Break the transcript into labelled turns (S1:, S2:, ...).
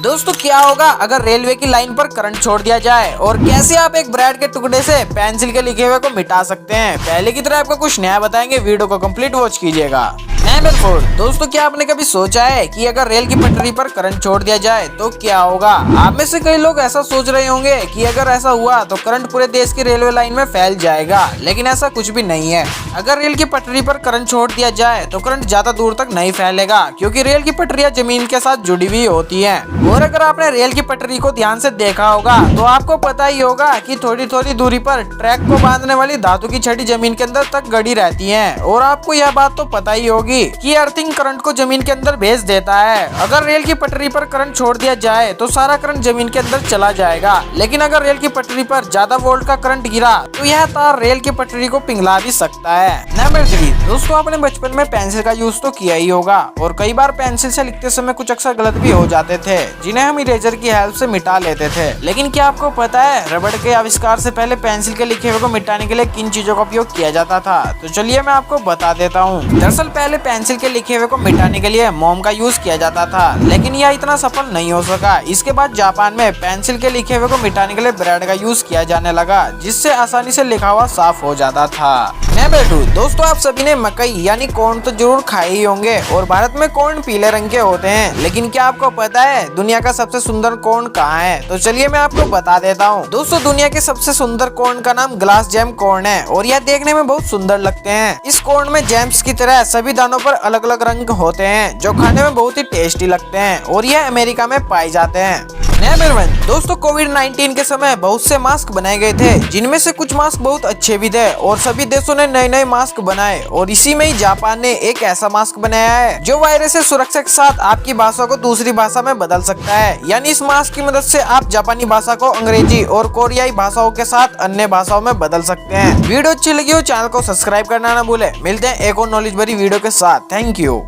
S1: दोस्तों क्या होगा अगर रेलवे की लाइन पर करंट छोड़ दिया जाए और कैसे आप एक ब्रेड के टुकड़े से पेंसिल के लिखे हुए को मिटा सकते हैं। पहले की तरह आपको कुछ नया बताएंगे, वीडियो को कंप्लीट वॉच कीजिएगा। नंबर 4, दोस्तों क्या आपने कभी सोचा है कि अगर रेल की पटरी पर करंट छोड़ दिया जाए तो क्या होगा। आप में से कई लोग ऐसा सोच रहे होंगे कि अगर ऐसा हुआ तो करंट पूरे देश की रेलवे लाइन में फैल जाएगा, लेकिन ऐसा कुछ भी नहीं है। अगर रेल की पटरी पर करंट छोड़ दिया जाए तो करंट ज्यादा दूर तक नहीं फैलेगा, क्योंकि रेल की पटरियां जमीन के साथ जुड़ी हुई होती हैं। और अगर आपने रेल की पटरी को ध्यान से देखा होगा तो आपको पता ही होगा कि थोड़ी थोड़ी दूरी पर ट्रैक को बांधने वाली धातु की छड़ी जमीन के अंदर तक गड़ी रहती है। और आपको यह बात तो पता ही होगी कि अर्थिंग करंट को जमीन के अंदर भेज देता है। अगर रेल की पटरी पर करंट छोड़ दिया जाए तो सारा करंट जमीन के अंदर चला जाएगा, लेकिन अगर रेल की पटरी पर ज्यादा वोल्ट का करंट गिरा तो यह तार रेल की पटरी को पिघला भी सकता है। नंबर 3, दोस्तों आपने बचपन में पेंसिल का यूज तो किया ही होगा और कई बार पेंसिल से लिखते समय कुछ अक्षर गलत भी हो जाते थे, जिन्हें हम इरेजर की हेल्प से मिटा लेते थे। लेकिन क्या आपको पता है रबड़ के आविष्कार से पहले पेंसिल के लिखे हुए को मिटाने के लिए किन चीजों का उपयोग किया जाता था? तो चलिए मैं आपको बता देता हूँ। दरअसल पहले पेंसिल के लिखे हुए को मिटाने के लिए मोम का यूज किया जाता था, लेकिन यह इतना सफल नहीं हो सका। इसके बाद जापान में पेंसिल के लिखे हुए को मिटाने के लिए ब्रेड का यूज किया जाने लगा, जिससे आसानी से लिखा हुआ साफ हो जाता था। नंबर 2, दोस्तों आप सभी ने मकई यानी कॉर्न तो जरूर खाए ही होंगे और भारत में कॉर्न पीले रंग के होते हैं, लेकिन क्या आपको पता है दुनिया का सबसे सुंदर कॉर्न कहाँ है? तो चलिए मैं आपको बता देता हूँ। दोस्तों दुनिया के सबसे सुंदर कॉर्न का नाम ग्लास जैम कॉर्न है और यह देखने में बहुत सुंदर लगते हैं। इस कॉर्न में जैम्स की तरह सभी दानों पर अलग अलग रंग होते हैं, जो खाने में बहुत ही टेस्टी लगते हैं और यह अमेरिका में पाए जाते हैं। नंबर 1, दोस्तों कोविड-19 के समय बहुत से मास्क बनाए गए थे, जिनमें से कुछ मास्क बहुत अच्छे भी थे और सभी देशों ने नए नए मास्क बनाए और इसी में ही जापान ने एक ऐसा मास्क बनाया है जो वायरस से सुरक्षा के साथ आपकी भाषा को दूसरी भाषा में बदल सकता है। यानी इस मास्क की मदद से आप जापानी भाषा को अंग्रेजी और कोरियाई भाषाओं के साथ अन्य भाषाओं में बदल सकते हैं। वीडियो अच्छी लगी हो चैनल को सब्सक्राइब करना ना भूले। मिलते हैं एक और नॉलेज भरी वीडियो के साथ। Thank you.